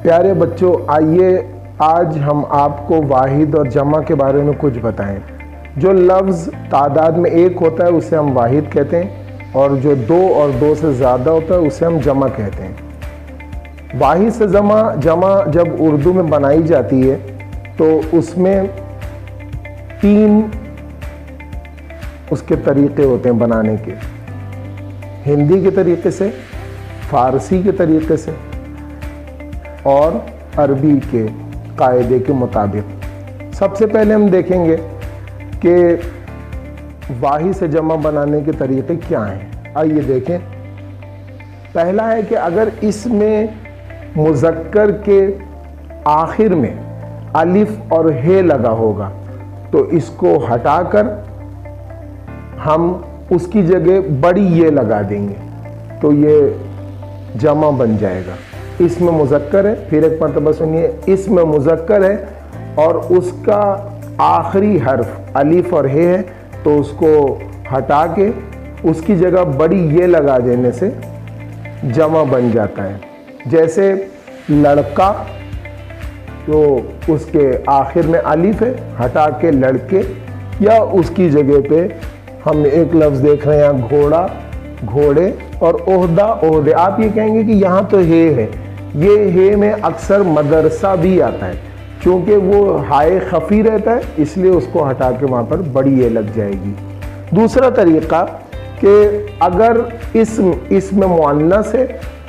پیارے بچوں، آئیے آج ہم آپ کو واحد اور جمع کے بارے میں کچھ بتائیں۔ جو لفظ تعداد میں ایک ہوتا ہے اسے ہم واحد کہتے ہیں، اور جو دو اور دو سے زیادہ ہوتا ہے اسے ہم جمع کہتے ہیں۔ واحد سے جمع جب اردو میں بنائی جاتی ہے تو اس میں تین اس کے طریقے ہوتے ہیں بنانے کے: ہندی کے طریقے سے، فارسی کے طریقے سے اور عربی کے قاعدے کے مطابق۔ سب سے پہلے ہم دیکھیں گے کہ واحد سے جمع بنانے کے طریقے کیا ہیں۔ آئیے دیکھیں۔ پہلا ہے کہ اگر اس میں مذکر کے آخر میں الف اور ہے لگا ہوگا تو اس کو ہٹا کر ہم اس کی جگہ بڑی یہ لگا دیں گے تو یہ جمع بن جائے گا۔ اس میں مذکر ہے، پھر ایک مرتبہ سنیے، اس میں مذکر ہے اور اس کا آخری حرف الف اور ہے تو اس کو ہٹا کے اس کی جگہ بڑی یہ لگا دینے سے جمع بن جاتا ہے۔ جیسے لڑکا، تو اس کے آخر میں الف ہے، ہٹا کے لڑکے، یا اس کی جگہ پہ ہم ایک لفظ دیکھ رہے ہیں گھوڑا، گھوڑے، اور عہدہ، عہدے۔ آپ یہ کہیں گے کہ یہاں تو ہے، یہ ہے میں اکثر مدرسہ بھی آتا ہے، چونکہ وہ ہائے خفی رہتا ہے اس لیے اس کو ہٹا کے وہاں پر بڑی یہ لگ جائے گی۔ دوسرا طریقہ کہ اگر اس میں مؤنث ہے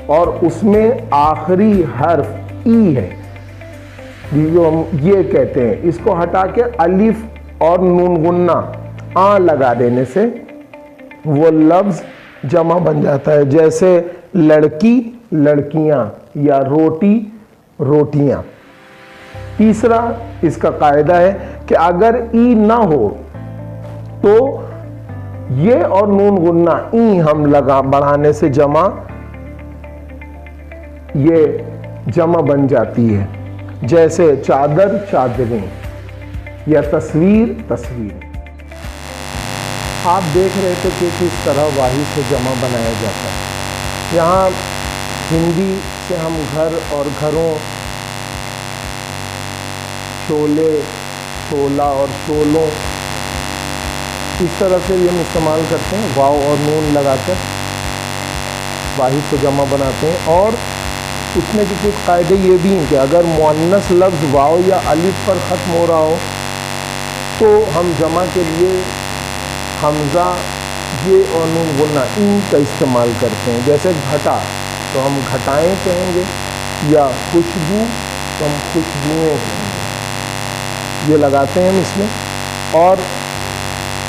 اور اس میں آخری حرف ای ہے، جو ہم یہ کہتے ہیں، اس کو ہٹا کے الف اور نون غنہ آ لگا دینے سے وہ لفظ جمع بن جاتا ہے۔ جیسے لڑکی، لڑکیاں، یا روٹی، روٹیاں۔ تیسرا اس کا قاعدہ ہے کہ اگر ای نہ ہو تو یہ اور نون غنہ ای ہم بڑھانے سے یہ جمع بن جاتی ہے۔ جیسے چادر، چادریں، یا تصویر، تصویر۔ آپ دیکھ رہے تھے کہ کس طرح واحد سے جمع بنایا جاتا ہے۔ یہاں ہندی سے ہم گھر اور گھروں، شولے، شولہ اور شولوں، اس طرح سے بھی ہم استعمال کرتے ہیں، واو اور نون لگا کر واحد سے جمع بناتے ہیں۔ اور اس میں کے کچھ قاعدے یہ بھی ہیں کہ اگر مؤنث لفظ واو یا الف پر ختم ہو رہا ہو تو ہم جمع کے لیے حمزہ، یہ اور نون غنہ ان کا استعمال کرتے ہیں۔ جیسے گھٹا تو ہم گھٹائیں کہیں گے، یا خوشبو تو ہم خوشبوئیں کہیں گے، یہ لگاتے ہیں ہم اس میں۔ اور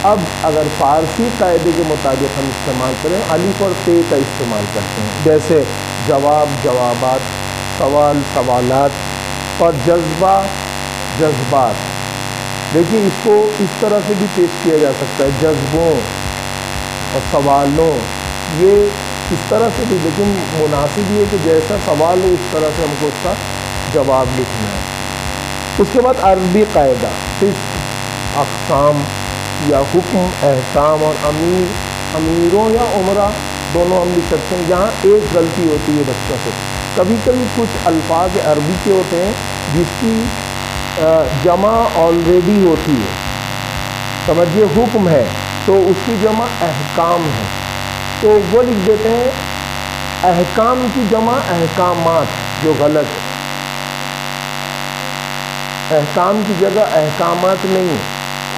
اب اگر فارسی قاعدے کے مطابق ہم استعمال کریں، الف اور تے کا استعمال کرتے ہیں۔ جیسے جواب، جوابات، سوال، سوالات، اور جذبہ، جذبات۔ دیکھیے اس کو اس طرح سے بھی پیش کیا جا سکتا ہے، جذبوں اور سوالوں، یہ اس طرح سے بھی، لیکن مناسب یہ کہ جیسا سوال ہو اس طرح سے ہم کو اس کا جواب لکھنا ہے۔ اس کے بعد عربی قاعدہ، اقسام یا حکم، احکام، اور امیروں یا عمرہ دونوں ہم لکھ سکتے ہیں۔ یہاں ایک غلطی ہوتی ہے بچوں سے، کبھی کبھی کچھ الفاظ عربی کے ہوتے ہیں جس کی جمع آلریڈی ہوتی ہے، سمجھیے حکم ہے تو اس کی جمع احکام ہے، تو وہ لکھ دیتے ہیں احکام کی جمع احکامات، جو غلط ہے۔ احکام کی جگہ احکامات نہیں،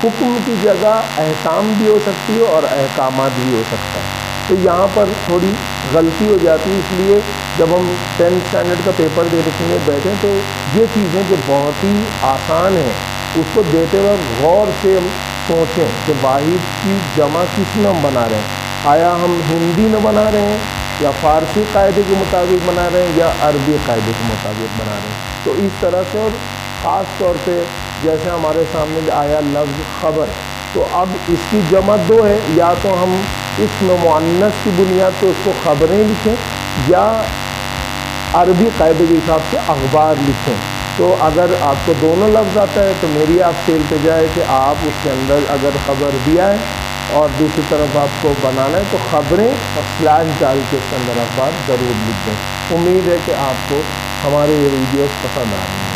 حکم کی جگہ احکام بھی ہو سکتی ہے اور احکامات بھی ہو سکتا ہے۔ تو یہاں پر تھوڑی غلطی ہو جاتی ہے، اس لیے جب ہم 10th اسٹینڈرڈ کا پیپر دینے بیٹھیں تو یہ چیزیں جو بہت ہی آسان ہیں اس کو دیتے وقت غور سے ہم سوچیں کہ واحد کی جمع کس میں ہم بنا رہے ہیں۔ آیا ہم ہندی میں بنا رہے ہیں، یا فارسی قاعدے کے مطابق بنا رہے ہیں، یا عربی قاعدے کے مطابق بنا رہے ہیں۔ تو اس طرح سے، اور خاص طور پہ جیسے ہمارے سامنے آیا لفظ خبر، تو اب اس کی جمع دو ہے، یا تو ہم اس میں مؤنث کی بنیاد پہ اس کو خبریں لکھیں، یا عربی قاعدے کے حساب سے اخبار لکھیں۔ تو اگر آپ کو دونوں لفظ آتا ہے تو میری آپ سے التجا ہے کہ آپ اس کے اندر اگر خبر دیا ہے اور دوسری طرف آپ کو بنانا ہے تو خبریں اور سلیش ڈال کے اس کے اندر اخبار ضرور لکھ دیں۔ امید ہے کہ آپ کو ہمارے یہ ویڈیوز پسند آ رہی ہیں۔